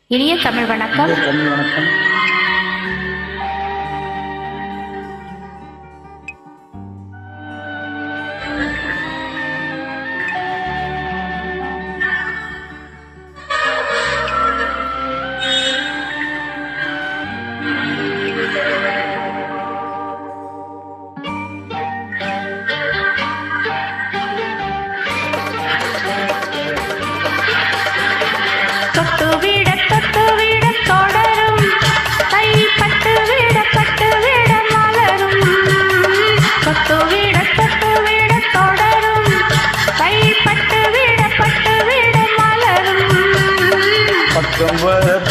இனிய தமிழ் வணக்கம்.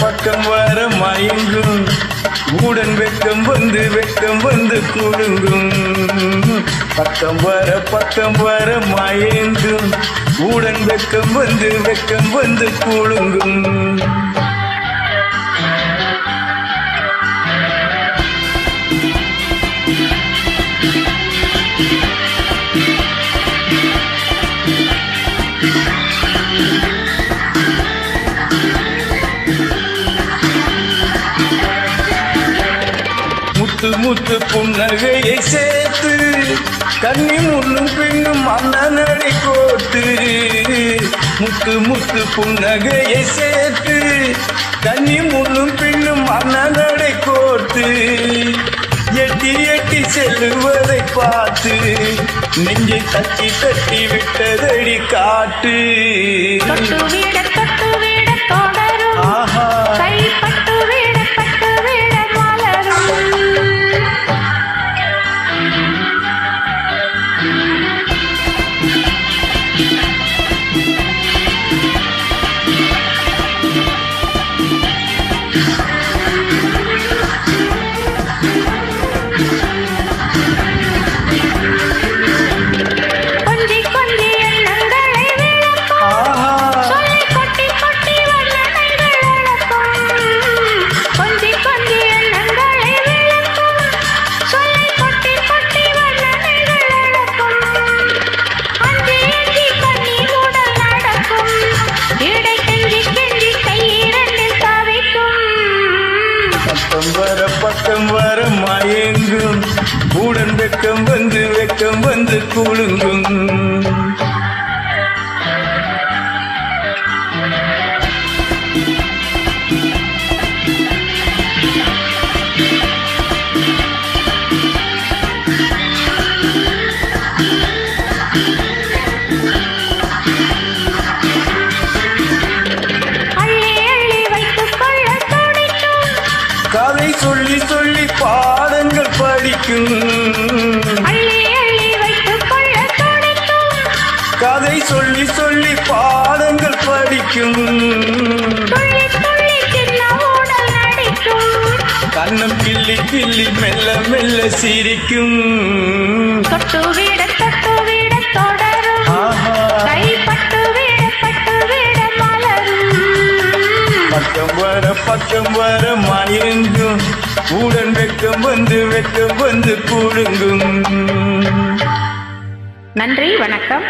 பக்கம் வர மயங்கும் உடன் வெக்கம் வந்து குலுங்கும். பக்கம் வர மயங்கும் உடன் வெக்கம் வந்து குலுங்கும். முத்து புன்னகையை சேர்த்து கண்ணி முன்னும் பின்னும் அண்ணனடி கோத்து. முத்து புன்னகையை சேர்த்து கண்ணி முன்னும் பின்னும் அண்ணனடை கோத்து. எட்டி செல்லுவதை பார்த்து நெஞ்சை தட்டி விட்டதடி காட்டு. ஆஹா பக்கம் வர மயங்கும் உடன் வெக்கம் வந்து குலுங்கும். கதை சொல்லி பாடங்கள் படிக்கும். கதை சொல்லி பாடங்கள் படிக்கும். கண்ணம் கிள்ளி மெல்ல சிரிக்கும். பக்கம் வர மயங்கும் உடன் வெக்கம் வந்து குலுங்கும். நன்றி, வணக்கம்.